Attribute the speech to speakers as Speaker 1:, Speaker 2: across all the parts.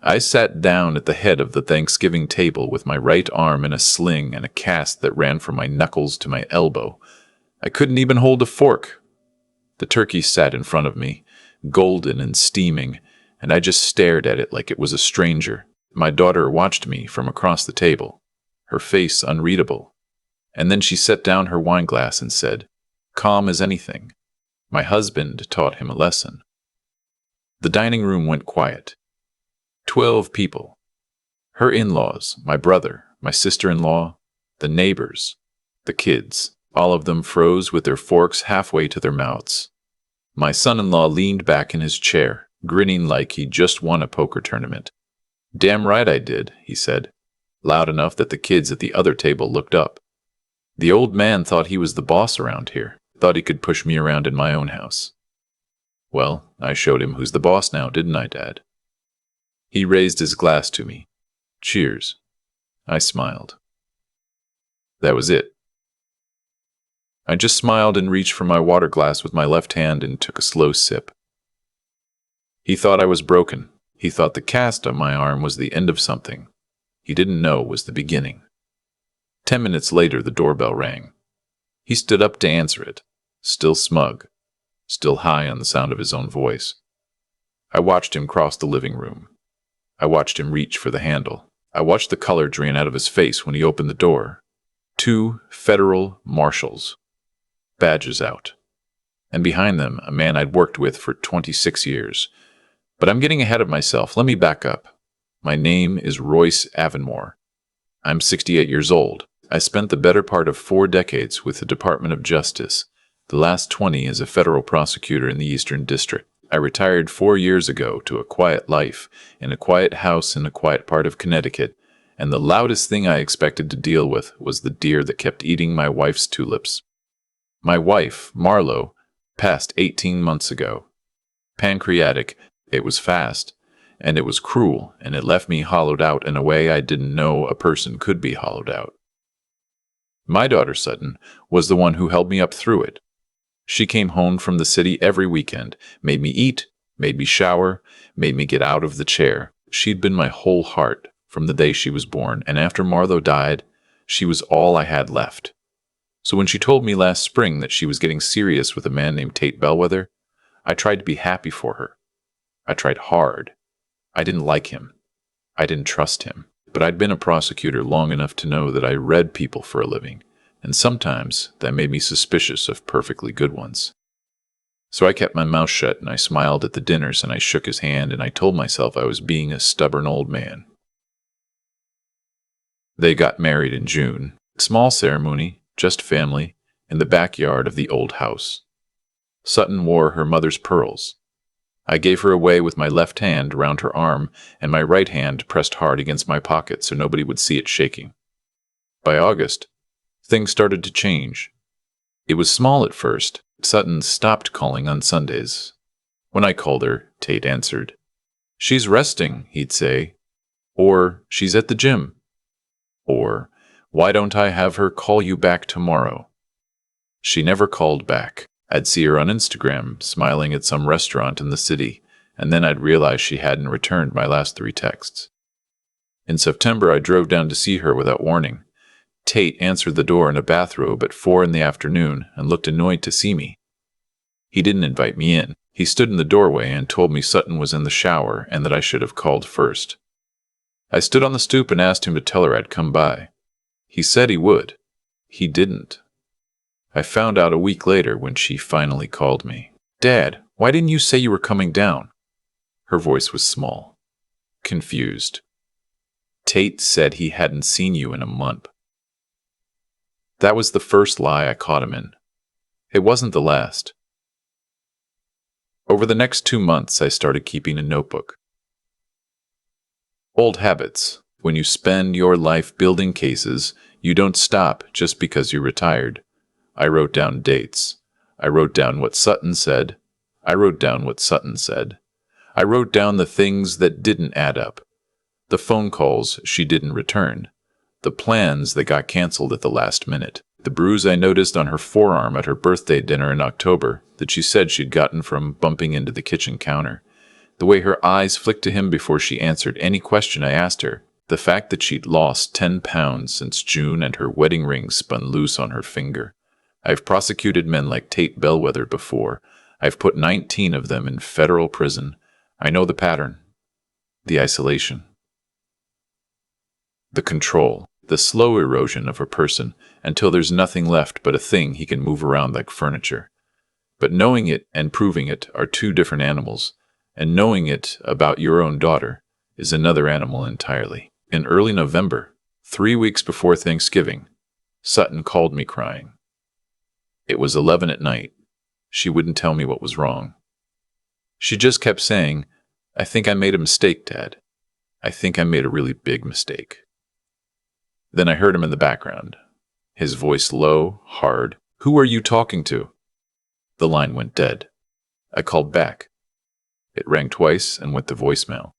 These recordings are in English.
Speaker 1: I sat down at the head of the Thanksgiving table with my right arm in a sling and a cast that ran from my knuckles to my elbow. I couldn't even hold a fork. The turkey sat in front of me, golden and steaming, and I just stared at it like it was a stranger. My daughter watched me from across the table, her face unreadable. And then she set down her wineglass and said, calm as anything. My husband taught him a lesson. The dining room went quiet. 12 people. Her in-laws, my brother, my sister-in-law, the neighbors, the kids. All of them froze with their forks halfway to their mouths. My son-in-law leaned back in his chair, grinning like he'd just won a poker tournament. Damn right I did, he said, loud enough that the kids at the other table looked up. The old man thought he was the boss around here, thought he could push me around in my own house. Well, I showed him who's the boss now, didn't I, Dad? He raised his glass to me. Cheers. I smiled. That was it. I just smiled and reached for my water glass with my left hand and took a slow sip. He thought I was broken. He thought the cast on my arm was the end of something he didn't know was the beginning. 10 minutes later, the doorbell rang. He stood up to answer it, still smug, still high on the sound of his own voice. I watched him cross the living room. I watched him reach for the handle. I watched the color drain out of his face when he opened the door. 2 federal marshals, badges out, and behind them a man I'd worked with for 26 years. But I'm getting ahead of myself. Let me back up. My name is Royce Avonmore. I'm 68 years old. I spent the better part of 4 decades with the Department of Justice, the last 20 as a federal prosecutor in the Eastern District. I retired 4 years ago to a quiet life in a quiet house in a quiet part of Connecticut, and the loudest thing I expected to deal with was the deer that kept eating my wife's tulips. My wife, Marlo, passed 18 months ago. Pancreatic, it was fast, and it was cruel, and it left me hollowed out in a way I didn't know a person could be hollowed out. My daughter, Sutton, was the one who held me up through it. She came home from the city every weekend, made me eat, made me shower, made me get out of the chair. She'd been my whole heart from the day she was born, and after Marlo died, she was all I had left. So when she told me last spring that she was getting serious with a man named Tate Bellwether, I tried to be happy for her. I tried hard. I didn't like him. I didn't trust him. But I'd been a prosecutor long enough to know that I read people for a living, and sometimes that made me suspicious of perfectly good ones. So I kept my mouth shut, and I smiled at the dinners, and I shook his hand, and I told myself I was being a stubborn old man. They got married in June. Small ceremony, just family, in the backyard of the old house. Sutton wore her mother's pearls. I gave her away with my left hand around her arm, and my right hand pressed hard against my pocket so nobody would see it shaking. By August, things started to change. It was small at first. Sutton stopped calling on Sundays. When I called her, Tate answered. She's resting, he'd say. Or, she's at the gym. Or, why don't I have her call you back tomorrow? She never called back. I'd see her on Instagram, smiling at some restaurant in the city, and then I'd realize she hadn't returned my last 3 texts. In September, I drove down to see her without warning. Tate answered the door in a bathrobe at 4 in the afternoon and looked annoyed to see me. He didn't invite me in. He stood in the doorway and told me Sutton was in the shower and that I should have called first. I stood on the stoop and asked him to tell her I'd come by. He said he would. He didn't. I found out a week later when she finally called me. Dad, why didn't you say you were coming down? Her voice was small, confused. Tate said he hadn't seen you in a month. That was the first lie I caught him in. It wasn't the last. Over the next 2 months, I started keeping a notebook. Old habits. When you spend your life building cases, you don't stop just because you're retired. I wrote down dates. I wrote down what Sutton said. I wrote down what Sutton said. I wrote down the things that didn't add up. The phone calls she didn't return. The plans that got canceled at the last minute. The bruise I noticed on her forearm at her birthday dinner in October that she said she'd gotten from bumping into the kitchen counter. The way her eyes flicked to him before she answered any question I asked her. The fact that she'd lost 10 pounds since June and her wedding ring spun loose on her finger. I've prosecuted men like Tate Bellwether before. I've put 19 of them in federal prison. I know the pattern. The isolation. The control. The slow erosion of a person until there's nothing left but a thing he can move around like furniture. But knowing it and proving it are two different animals, and knowing it about your own daughter is another animal entirely. In early November, 3 weeks before Thanksgiving, Sutton called me crying. It was 11 at night. She wouldn't tell me what was wrong. She just kept saying, "I think I made a mistake, Dad. I think I made a really big mistake." Then I heard him in the background, his voice low, hard. "Who are you talking to?" The line went dead. I called back. It rang twice and went to voicemail.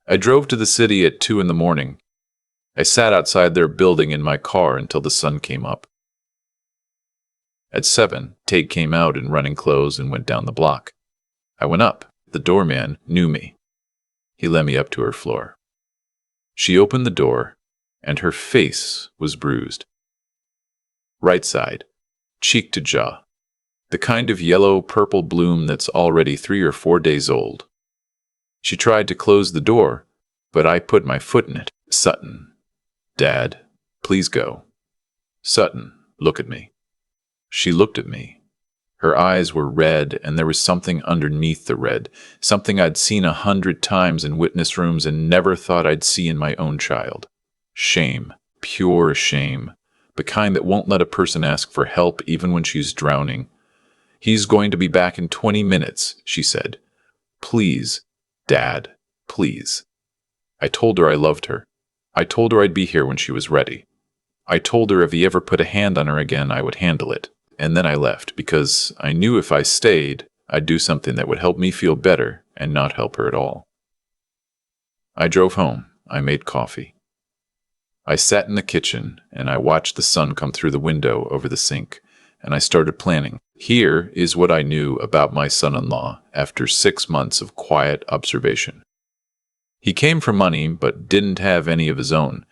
Speaker 1: I drove to the city at 2 in the morning. I sat outside their building in my car until the sun came up. At 7, Tate came out in running clothes and went down the block. I went up. The doorman knew me. He led me up to her floor. She opened the door, and her face was bruised. Right side, cheek to jaw. The kind of yellow-purple bloom that's already 3 or 4 days old. She tried to close the door, but I put my foot in it. "Sutton, Dad, please go." "Sutton, look at me." She looked at me. Her eyes were red, and there was something underneath the red, something I'd seen 100 times in witness rooms and never thought I'd see in my own child. Shame, pure shame, the kind that won't let a person ask for help even when she's drowning. "He's going to be back in 20 minutes, she said. "Please, Dad, please." I told her I loved her. I told her I'd be here when she was ready. I told her if he ever put a hand on her again, I would handle it. And then I left, because I knew if I stayed, I'd do something that would help me feel better and not help her at all. I drove home. I made coffee. I sat in the kitchen, and I watched the sun come through the window over the sink, and I started planning. Here is what I knew about my son-in-law after 6 months of quiet observation. He came from money, but didn't have any of his own.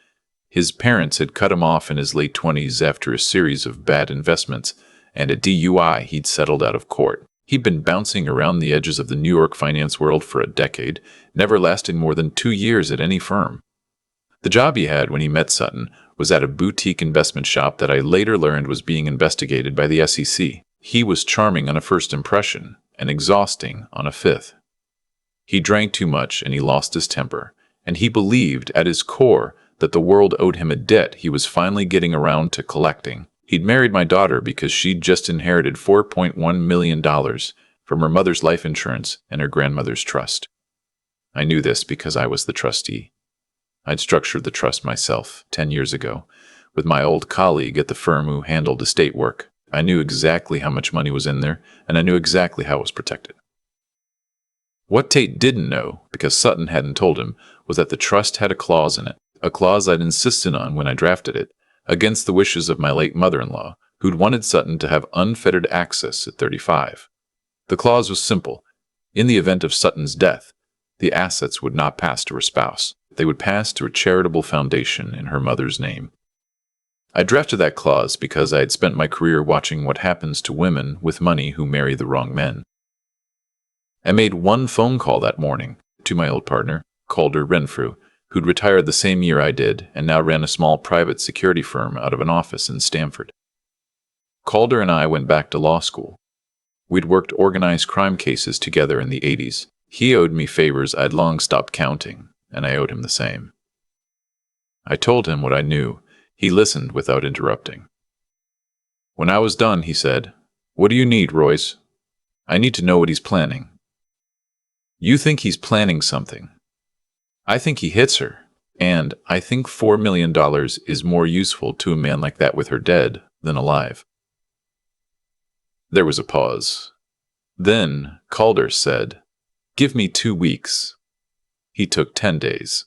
Speaker 1: His parents had cut him off in his late 20s after a series of bad investments and a DUI he'd settled out of court. He'd been bouncing around the edges of the New York finance world for a decade, never lasting more than 2 years at any firm. The job he had when he met Sutton was at a boutique investment shop that I later learned was being investigated by the SEC. He was charming on a first impression and exhausting on a fifth. He drank too much and he lost his temper, and he believed at his core that the world owed him a debt he was finally getting around to collecting. He'd married my daughter because she'd just inherited $4.1 million from her mother's life insurance and her grandmother's trust. I knew this because I was the trustee. I'd structured the trust myself 10 years ago with my old colleague at the firm who handled estate work. I knew exactly how much money was in there, and I knew exactly how it was protected. What Tate didn't know, because Sutton hadn't told him, was that the trust had a clause in it, a clause I'd insisted on when I drafted it, against the wishes of my late mother-in-law, who'd wanted Sutton to have unfettered access at 35. The clause was simple. In the event of Sutton's death, the assets would not pass to her spouse. They would pass to a charitable foundation in her mother's name. I drafted that clause because I had spent my career watching what happens to women with money who marry the wrong men. I made one phone call that morning to my old partner, Calder Renfrew, who'd retired the same year I did and now ran a small private security firm out of an office in Stamford. Calder and I went back to law school. We'd worked organized crime cases together in the 80s. He owed me favors I'd long stopped counting, and I owed him the same. I told him what I knew. He listened without interrupting. When I was done, he said, "What do you need, Royce? I need to know what he's planning." "You think he's planning something. I think he hits her, and I think $4 million is more useful to a man like that with her dead than alive." There was a pause. Then Calder said, "Give me 2 weeks." He took 10 days.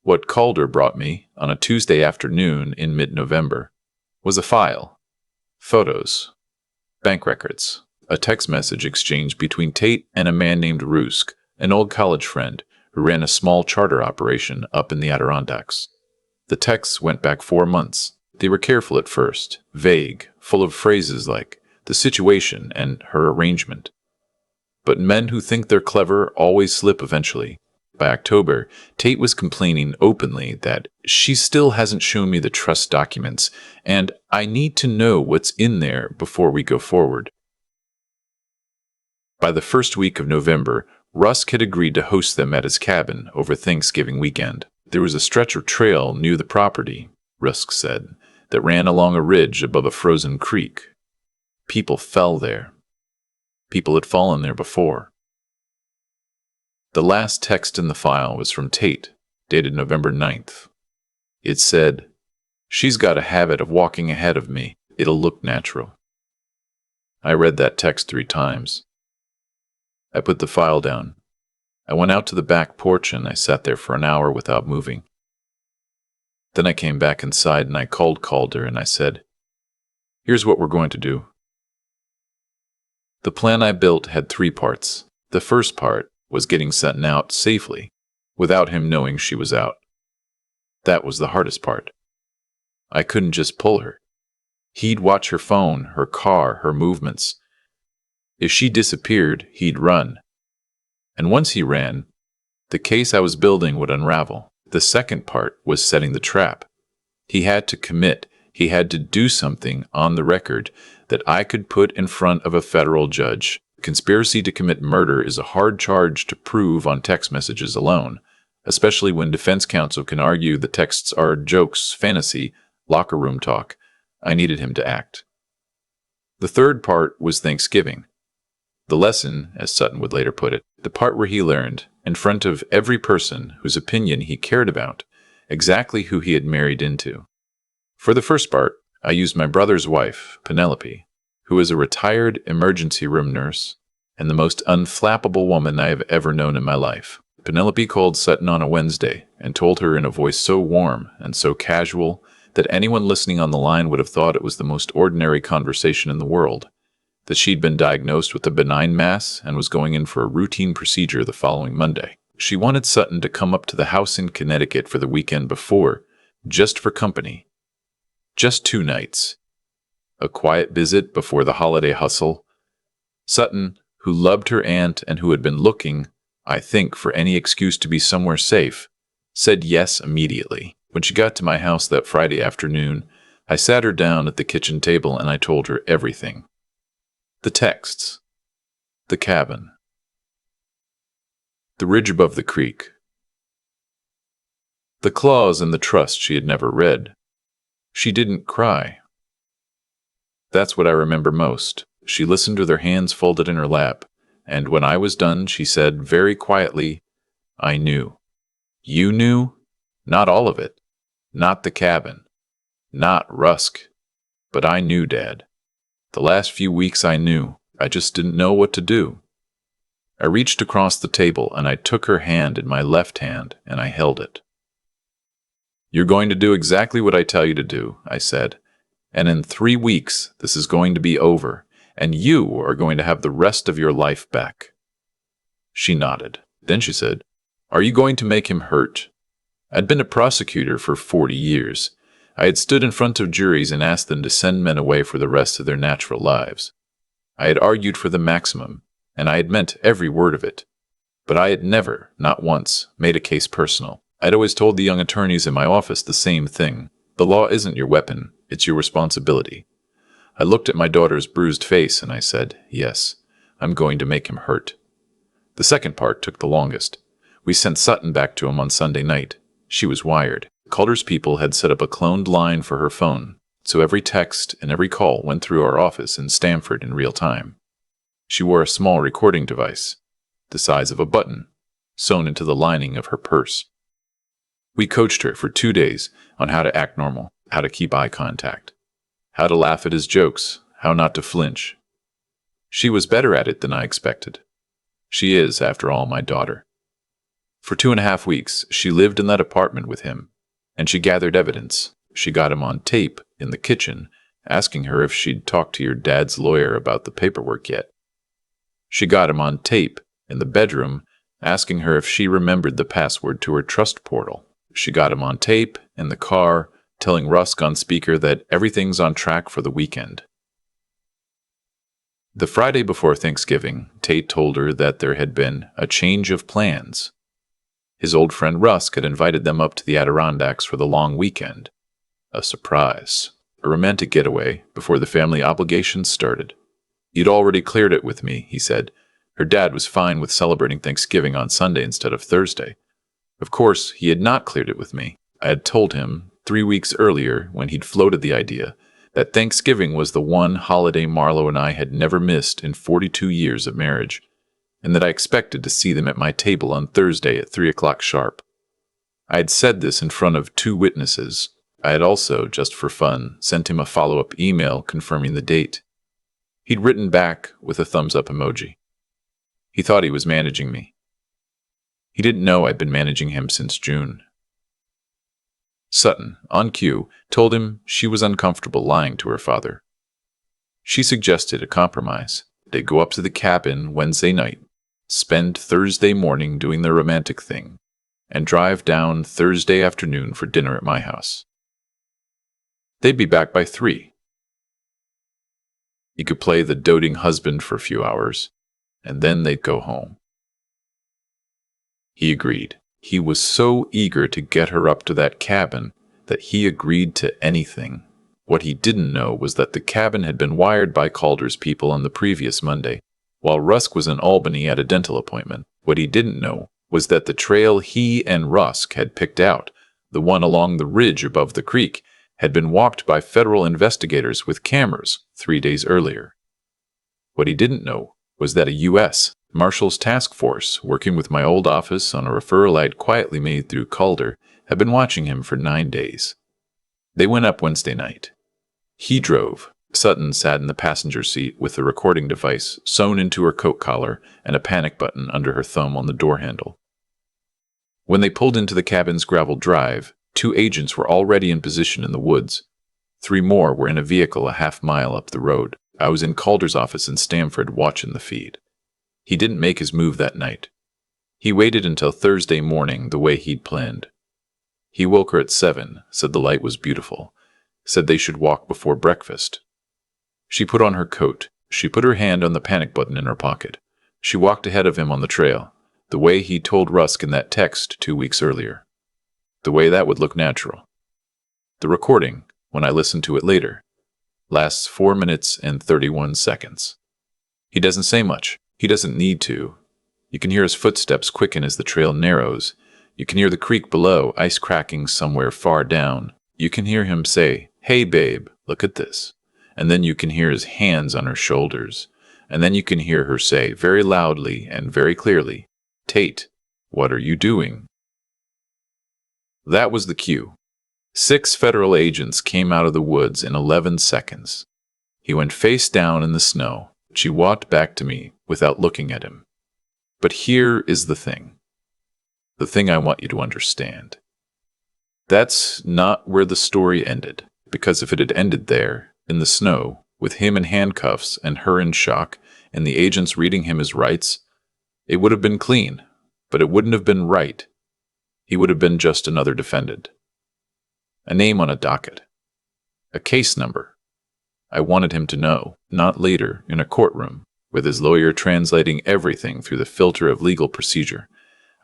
Speaker 1: What Calder brought me on a Tuesday afternoon in mid-November was a file, photos, bank records, a text message exchange between Tate and a man named Rusk, an old college friend who ran a small charter operation up in the Adirondacks. The texts went back 4 months. They were careful at first, vague, full of phrases like the situation and her arrangement. But men who think they're clever always slip eventually. By October, Tate was complaining openly that she still hasn't shown me the trust documents, and I need to know what's in there before we go forward. By the first week of November, Rusk had agreed to host them at his cabin over Thanksgiving weekend. There was a stretch of trail near the property, Rusk said, that ran along a ridge above a frozen creek. People fell there. People had fallen there before. The last text in the file was from Tate, dated November 9th. It said, "She's got a habit of walking ahead of me. It'll look natural." I read that text 3 times. I put the file down. I went out to the back porch and I sat there for an hour without moving. Then I came back inside and I called her and I said, "Here's what we're going to do." The plan I built had 3 parts. The first part was getting Sutton out safely, without him knowing she was out. That was the hardest part. I couldn't just pull her. He'd watch her phone, her car, her movements. If she disappeared, he'd run. And once he ran, the case I was building would unravel. The second part was setting the trap. He had to commit. He had to do something on the record that I could put in front of a federal judge. Conspiracy to commit murder is a hard charge to prove on text messages alone, especially when defense counsel can argue the texts are jokes, fantasy, locker room talk. I needed him to act. The third part was Thanksgiving. The lesson, as Sutton would later put it, the part where he learned, in front of every person whose opinion he cared about, exactly who he had married into. For the first part, I used my brother's wife, Penelope, who is a retired emergency room nurse and the most unflappable woman I have ever known in my life. Penelope called Sutton on a Wednesday and told her in a voice so warm and so casual that anyone listening on the line would have thought it was the most ordinary conversation in the world, that she'd been diagnosed with a benign mass and was going in for a routine procedure the following Monday. She wanted Sutton to come up to the house in Connecticut for the weekend before, just for company. Just 2 nights. A quiet visit before the holiday hustle. Sutton, who loved her aunt and who had been looking, I think, for any excuse to be somewhere safe, said yes immediately. When she got to my house that Friday afternoon, I sat her down at the kitchen table and I told her everything. The texts. The cabin. The ridge above the creek. The clause in the trust she had never read. She didn't cry. That's what I remember most. She listened with her hands folded in her lap, and when I was done, she said very quietly, "I knew." You knew? Not all of it. Not the cabin. Not Rusk. But I knew, Dad. The last few weeks I knew. I just didn't know what to do. I reached across the table and I took her hand in my left hand and I held it. "You're going to do exactly what I tell you to do," I said. "And in 3 weeks, this is going to be over, and you are going to have the rest of your life back." She nodded. Then she said, "Are you going to make him hurt?" I'd been a prosecutor for 40 years. I had stood in front of juries and asked them to send men away for the rest of their natural lives. I had argued for the maximum, and I had meant every word of it. But I had never, not once, made a case personal. I'd always told the young attorneys in my office the same thing. The law isn't your weapon, it's your responsibility. I looked at my daughter's bruised face and I said, yes, I'm going to make him hurt. The second part took the longest. We sent Sutton back to him on Sunday night. She was wired. Calder's people had set up a cloned line for her phone, so every text and every call went through our office in Stamford in real time. She wore a small recording device, the size of a button, sewn into the lining of her purse. We coached her for 2 days on how to act normal, how to keep eye contact, how to laugh at his jokes, how not to flinch. She was better at it than I expected. She is, after all, my daughter. For 2.5 weeks, she lived in that apartment with him, and she gathered evidence. She got him on tape in the kitchen, asking her if she'd talked to your dad's lawyer about the paperwork yet. She got him on tape in the bedroom, asking her if she remembered the password to her trust portal. She got him on tape in the car, telling Rusk on speaker that everything's on track for the weekend. The Friday before Thanksgiving, Tate told her that there had been a change of plans. His old friend Rusk had invited them up to the Adirondacks for the long weekend. A surprise. A romantic getaway before the family obligations started. He'd already cleared it with me, he said. Her dad was fine with celebrating Thanksgiving on Sunday instead of Thursday. Of course, he had not cleared it with me. I had told him 3 weeks earlier, when he'd floated the idea, that Thanksgiving was the one holiday Marlo and I had never missed in 42 years of marriage, and that I expected to see them at my table on Thursday at 3 o'clock sharp. I had said this in front of 2 witnesses. I had also, just for fun, sent him a follow-up email confirming the date. He'd written back with a thumbs-up emoji. He thought he was managing me. He didn't know I'd been managing him since June. Sutton, on cue, told him she was uncomfortable lying to her father. She suggested a compromise. They'd go up to the cabin Wednesday night, spend Thursday morning doing the romantic thing, and drive down Thursday afternoon for dinner at my house. They'd be back by 3. He could play the doting husband for a few hours, and then they'd go home. He agreed. He was so eager to get her up to that cabin that he agreed to anything. What he didn't know was that the cabin had been wired by Calder's people on the previous Monday, while Rusk was in Albany at a dental appointment. What he didn't know was that the trail he and Rusk had picked out, the one along the ridge above the creek, had been walked by federal investigators with cameras 3 days earlier. What he didn't know was that a U.S. Marshals task force, working with my old office on a referral I'd quietly made through Calder, had been watching him for 9 days. They went up Wednesday night. He drove. Sutton sat in the passenger seat with the recording device sewn into her coat collar and a panic button under her thumb on the door handle. When they pulled into the cabin's gravel drive, 2 agents were already in position in the woods. 3 more were in a vehicle a half-mile up the road. I was in Calder's office in Stamford watching the feed. He didn't make his move that night. He waited until Thursday morning the way he'd planned. He woke her at 7, said the light was beautiful, said they should walk before breakfast. She put on her coat. She put her hand on the panic button in her pocket. She walked ahead of him on the trail, the way he'd told Rusk in that text 2 weeks earlier. The way that would look natural. The recording, when I listened to it later, lasts 4 minutes and 31 seconds. He doesn't say much. He doesn't need to. You can hear his footsteps quicken as the trail narrows. You can hear the creek below, ice cracking somewhere far down. You can hear him say, "Hey babe, look at this." And then you can hear his hands on her shoulders. And then you can hear her say, very loudly and very clearly, "Tate, what are you doing?" That was the cue. 6 federal agents came out of the woods in 11 seconds. He went face down in the snow. She walked back to me without looking at him. But here is the thing I want you to understand. That's not where the story ended, because if it had ended there, in the snow, with him in handcuffs and her in shock, and the agents reading him his rights, it would have been clean, but it wouldn't have been right. He would have been just another defendant. A name on a docket. A case number. I wanted him to know, not later, in a courtroom, with his lawyer translating everything through the filter of legal procedure.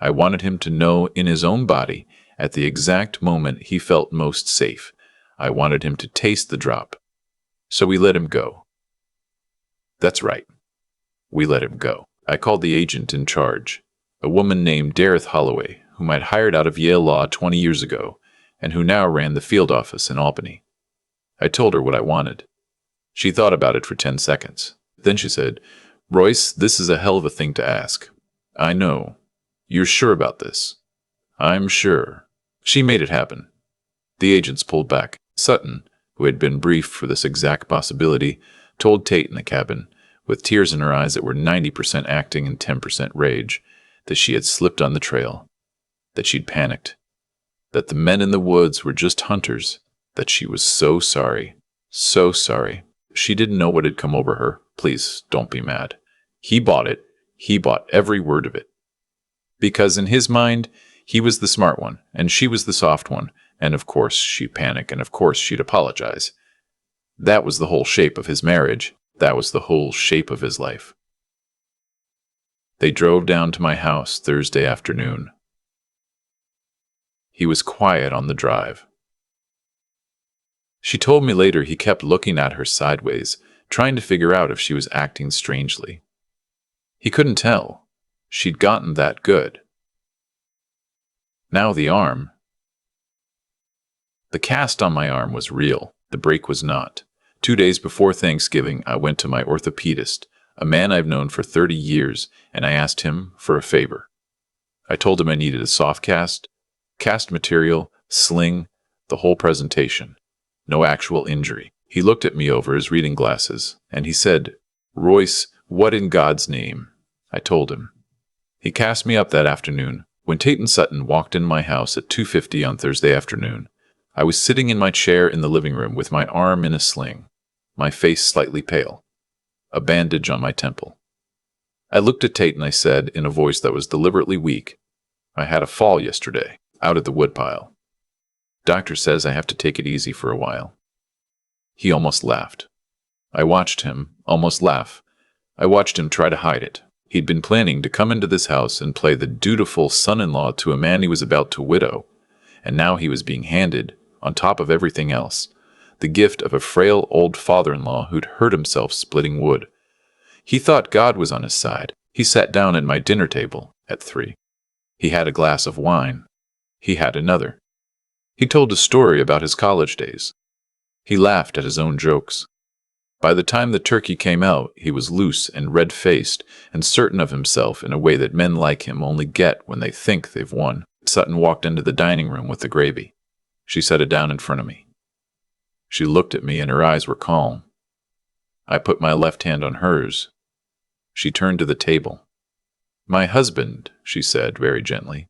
Speaker 1: I wanted him to know in his own body, at the exact moment he felt most safe. I wanted him to taste the drop. So we let him go. That's right. We let him go. I called the agent in charge, a woman named Dareth Holloway, whom I'd hired out of Yale Law 20 years ago, and who now ran the field office in Albany. I told her what I wanted. She thought about it for 10 seconds. Then she said, "Royce, this is a hell of a thing to ask. I know. You're sure about this?" "I'm sure." She made it happen. The agents pulled back. Sutton, who had been briefed for this exact possibility, told Tate in the cabin, with tears in her eyes that were 90% acting and 10% rage, that she had slipped on the trail, that she'd panicked, that the men in the woods were just hunters, that she was so sorry, so sorry. She didn't know what had come over her. Please, don't be mad. He bought it. He bought every word of it. Because in his mind, he was the smart one, and she was the soft one, and of course she'd panic, and of course she'd apologize. That was the whole shape of his marriage. That was the whole shape of his life. They drove down to my house Thursday afternoon. He was quiet on the drive. She told me later he kept looking at her sideways, trying to figure out if she was acting strangely. He couldn't tell. She'd gotten that good. Now the arm. The cast on my arm was real. The break was not. 2 days before Thanksgiving, I went to my orthopedist, a man I've known for 30 years, and I asked him for a favor. I told him I needed a soft cast material, sling, the whole presentation. No actual injury. He looked at me over his reading glasses, and he said, "Royce, what in God's name?" I told him. He cast me up that afternoon. When Tate and Sutton walked in my house at 2:50 on Thursday afternoon, I was sitting in my chair in the living room with my arm in a sling, my face slightly pale, a bandage on my temple. I looked at Tate and I said, in a voice that was deliberately weak, "I had a fall yesterday, out at the woodpile. Doctor says I have to take it easy for a while." He almost laughed. I watched him almost laugh. I watched him try to hide it. He'd been planning to come into this house and play the dutiful son-in-law to a man he was about to widow, and now he was being handed, on top of everything else, the gift of a frail old father-in-law who'd hurt himself splitting wood. He thought God was on his side. He sat down at my dinner table at 3. He had a glass of wine. He had another. He told a story about his college days. He laughed at his own jokes. By the time the turkey came out, he was loose and red-faced and certain of himself in a way that men like him only get when they think they've won. Sutton walked into the dining room with the gravy. She set it down in front of me. She looked at me and her eyes were calm. I put my left hand on hers. She turned to the table. "My husband," she said very gently.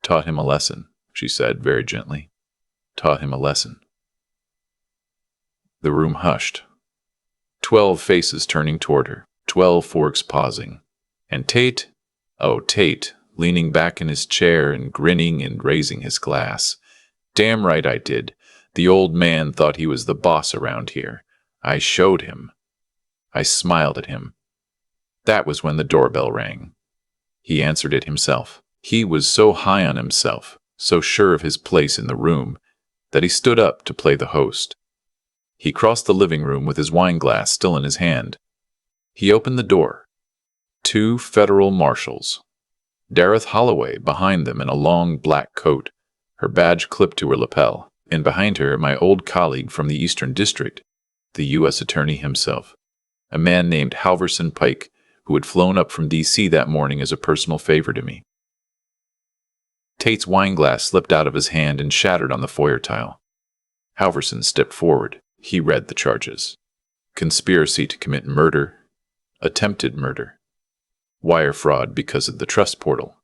Speaker 1: "Taught him a lesson," she said very gently. "Taught him a lesson." The room hushed. 12 faces turning toward her, 12 forks pausing. And Tate, oh Tate, leaning back in his chair and grinning and raising his glass. Damn right I did. The old man thought he was the boss around here. I showed him. I smiled at him. That was when the doorbell rang. He answered it himself. He was so high on himself, so sure of his place in the room, that he stood up to play the host. He crossed the living room with his wine glass still in his hand. He opened the door. 2 federal marshals. Dareth Holloway behind them in a long black coat, her badge clipped to her lapel, and behind her my old colleague from the Eastern District, the U.S. Attorney himself, a man named Halverson Pike, who had flown up from D.C. that morning as a personal favor to me. Tate's wine glass slipped out of his hand and shattered on the foyer tile. Halverson stepped forward. He read the charges. Conspiracy to commit murder, attempted murder, wire fraud because of the trust portal,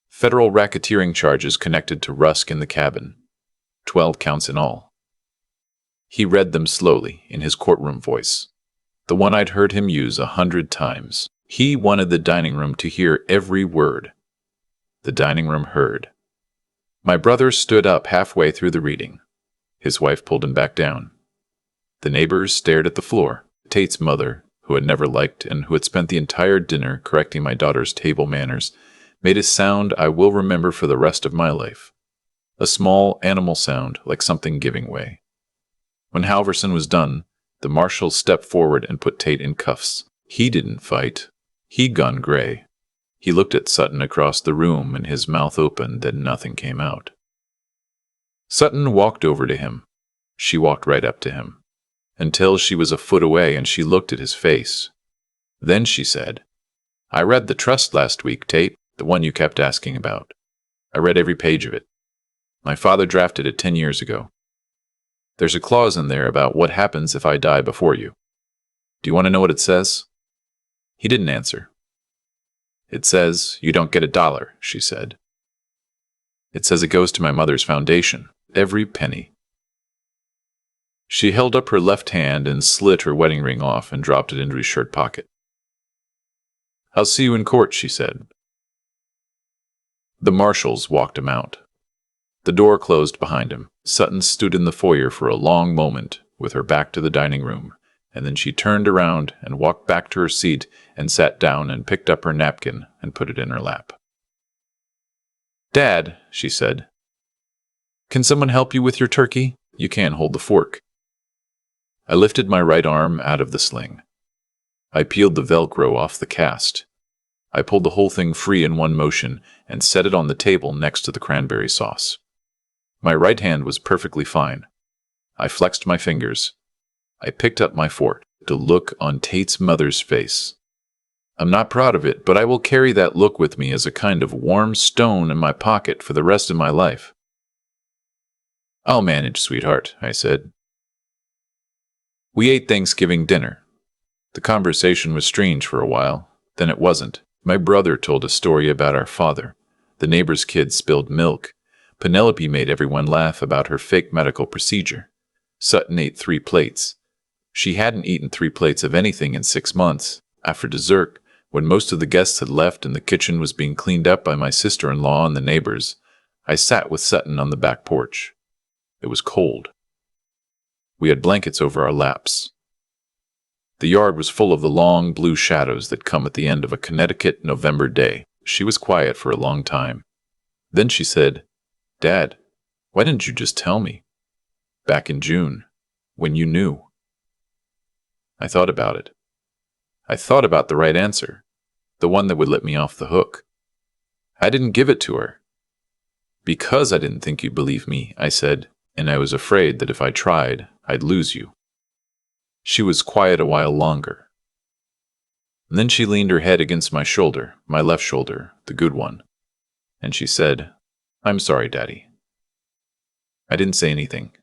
Speaker 1: federal racketeering charges connected to Rusk in the cabin, 12 counts in all. He read them slowly in his courtroom voice, the one I'd heard him use 100 times. He wanted the dining room to hear every word. The dining room heard. My brother stood up halfway through the reading. His wife pulled him back down. The neighbors stared at the floor. Tate's mother, who had never liked and who had spent the entire dinner correcting my daughter's table manners, made a sound I will remember for the rest of my life. A small animal sound like something giving way. When Halverson was done, the marshal stepped forward and put Tate in cuffs. He didn't fight. He'd gone gray. He looked at Sutton across the room and his mouth opened and nothing came out. Sutton walked over to him. She walked right up to him, until she was a foot away and she looked at his face. Then she said, "I read the trust last week, Tate, the one you kept asking about. I read every page of it. My father drafted it 10 years ago. There's a clause in there about what happens if I die before you. Do you want to know what it says?" He didn't answer. "It says you don't get $1, she said. "It says it goes to my mother's foundation, every penny." She held up her left hand and slit her wedding ring off and dropped it into his shirt pocket. "I'll see you in court," she said. The marshals walked him out. The door closed behind him. Sutton stood in the foyer for a long moment, with her back to the dining room, and then she turned around and walked back to her seat and sat down and picked up her napkin and put it in her lap. "Dad," she said, "can someone help you with your turkey? You can't hold the fork." I lifted my right arm out of the sling. I peeled the Velcro off the cast. I pulled the whole thing free in one motion and set it on the table next to the cranberry sauce. My right hand was perfectly fine. I flexed my fingers. I picked up my fork to look on Tate's mother's face. I'm not proud of it, but I will carry that look with me as a kind of warm stone in my pocket for the rest of my life. "I'll manage, sweetheart," I said. We ate Thanksgiving dinner. The conversation was strange for a while, then it wasn't. My brother told a story about our father. The neighbor's kid spilled milk. Penelope made everyone laugh about her fake medical procedure. Sutton ate 3 plates. She hadn't eaten 3 plates of anything in 6 months. After dessert, when most of the guests had left and the kitchen was being cleaned up by my sister-in-law and the neighbors, I sat with Sutton on the back porch. It was cold. We had blankets over our laps. The yard was full of the long blue shadows that come at the end of a Connecticut November day. She was quiet for a long time. Then she said, "Dad, why didn't you just tell me? Back in June, when you knew." I thought about it. I thought about the right answer, the one that would let me off the hook. I didn't give it to her. "Because I didn't think you'd believe me," I said, "and I was afraid that if I tried, I'd lose you." She was quiet a while longer. And then she leaned her head against my shoulder, my left shoulder, the good one, and she said, "I'm sorry, Daddy." I didn't say anything.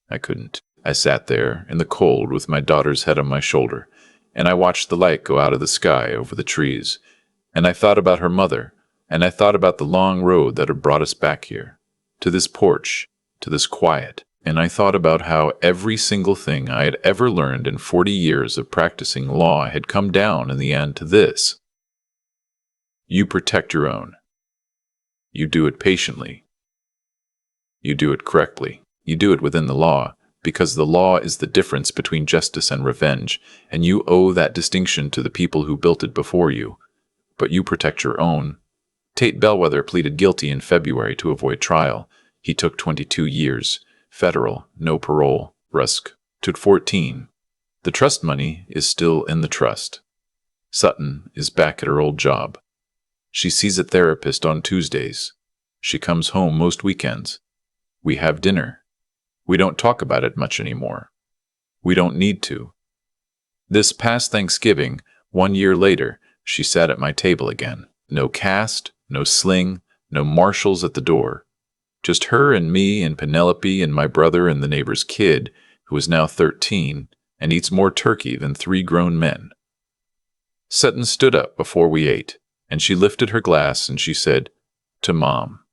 Speaker 1: I couldn't. I sat there in the cold with my daughter's head on my shoulder, and I watched the light go out of the sky over the trees, and I thought about her mother, and I thought about the long road that had brought us back here, to this porch, to this quiet, and I thought about how every single thing I had ever learned in 40 years of practicing law had come down in the end to this. You protect your own. You do it patiently. You do it correctly. You do it within the law, because the law is the difference between justice and revenge, and you owe that distinction to the people who built it before you. But you protect your own. Tate Bellwether pleaded guilty in February to avoid trial. He took 22 years. Federal, no parole. Rusk took 14. The trust money is still in the trust. Sutton is back at her old job. She sees a therapist on Tuesdays. She comes home most weekends. We have dinner. We don't talk about it much anymore. We don't need to. This past Thanksgiving, 1 year later, she sat at my table again. No cast, no sling, no marshals at the door. Just her and me and Penelope and my brother and the neighbor's kid, who is now 13 and eats more turkey than 3 grown men. Sutton stood up before we ate, and she lifted her glass and she said, "To Mom,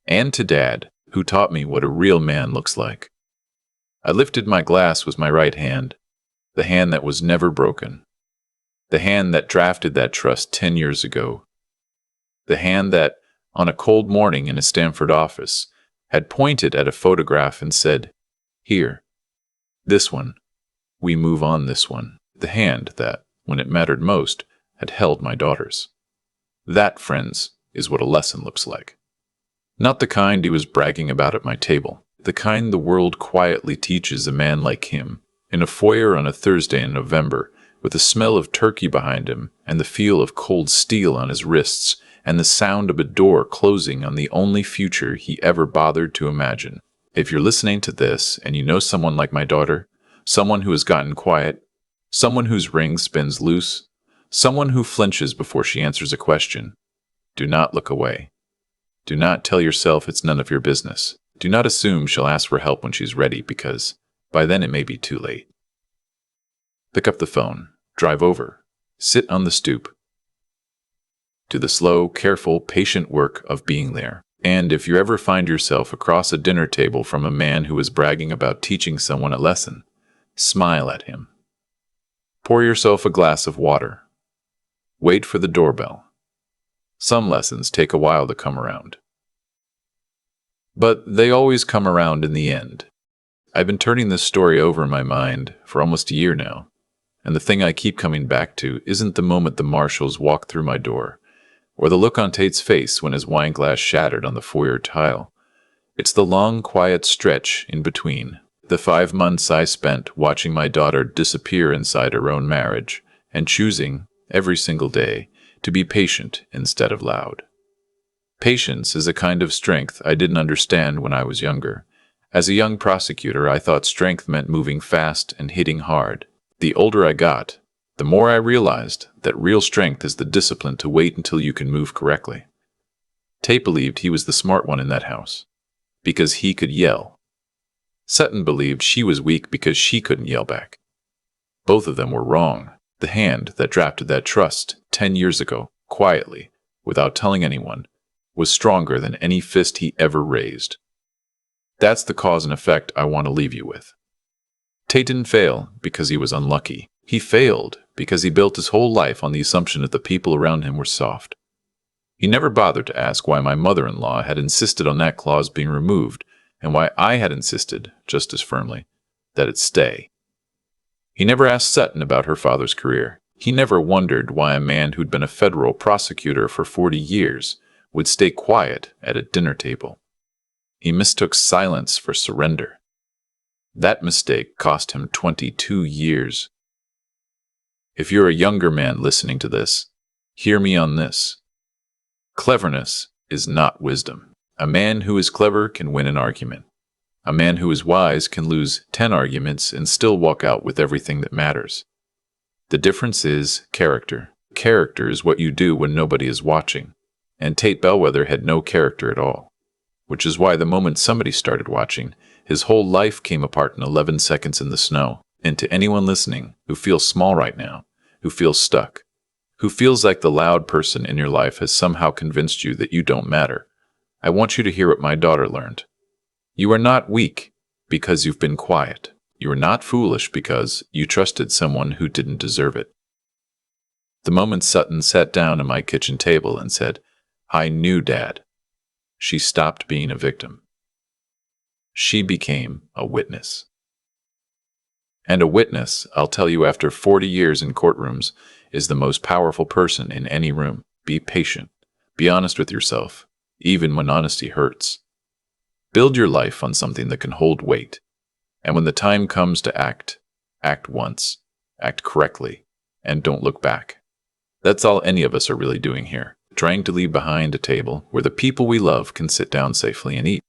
Speaker 1: and to Dad, who taught me what a real man looks like." I lifted my glass with my right hand, the hand that was never broken, the hand that drafted that trust 10 years ago, the hand that, on a cold morning in a Stanford office, had pointed at a photograph and said, "Here, this one, we move on this one," the hand that, when it mattered most, had held my daughters. That, friends, is what a lesson looks like. Not the kind he was bragging about at my table, the kind the world quietly teaches a man like him, in a foyer on a Thursday in November, with the smell of turkey behind him and the feel of cold steel on his wrists, and the sound of a door closing on the only future he ever bothered to imagine. If you're listening to this and you know someone like my daughter, someone who has gotten quiet, someone whose ring spins loose, someone who flinches before she answers a question, do not look away. Do not tell yourself it's none of your business. Do not assume she'll ask for help when she's ready, because by then it may be too late. Pick up the phone, drive over, sit on the stoop. Do the slow, careful, patient work of being there. And if you ever find yourself across a dinner table from a man who is bragging about teaching someone a lesson, smile at him. Pour yourself a glass of water. Wait for the doorbell. Some lessons take a while to come around. But they always come around in the end. I've been turning this story over in my mind for almost a year now, and the thing I keep coming back to isn't the moment the marshals walked through my door, or the look on Tate's face when his wine glass shattered on the foyer tile. It's the long, quiet stretch in between. The 5 months I spent watching my daughter disappear inside her own marriage, and choosing, every single day, to be patient instead of loud. Patience is a kind of strength I didn't understand when I was younger. As a young prosecutor, I thought strength meant moving fast and hitting hard. The older I got, the more I realized that real strength is the discipline to wait until you can move correctly. Tate believed he was the smart one in that house, because he could yell. Sutton believed she was weak because she couldn't yell back. Both of them were wrong. The hand that drafted that trust 10 years ago, quietly, without telling anyone, was stronger than any fist he ever raised. That's the cause and effect I want to leave you with. Tate didn't fail because he was unlucky. He failed because he built his whole life on the assumption that the people around him were soft. He never bothered to ask why my mother-in-law had insisted on that clause being removed, and why I had insisted, just as firmly, that it stay. He never asked Sutton about her father's career. He never wondered why a man who'd been a federal prosecutor for 40 years would stay quiet at a dinner table. He mistook silence for surrender. That mistake cost him 22 years. If you're a younger man listening to this, hear me on this. Cleverness is not wisdom. A man who is clever can win an argument. A man who is wise can lose 10 arguments and still walk out with everything that matters. The difference is character. Character is what you do when nobody is watching, and Tate Bellwether had no character at all, which is why the moment somebody started watching, his whole life came apart in 11 seconds in the snow. And to anyone listening who feels small right now, who feels stuck, who feels like the loud person in your life has somehow convinced you that you don't matter, I want you to hear what my daughter learned. You are not weak because you've been quiet. You are not foolish because you trusted someone who didn't deserve it. The moment Sutton sat down at my kitchen table and said, "I knew, Dad," she stopped being a victim. She became a witness. And a witness, I'll tell you after 40 years in courtrooms, is the most powerful person in any room. Be patient. Be honest with yourself, even when honesty hurts. Build your life on something that can hold weight. And when the time comes to act, act once, act correctly, and don't look back. That's all any of us are really doing here, trying to leave behind a table where the people we love can sit down safely and eat.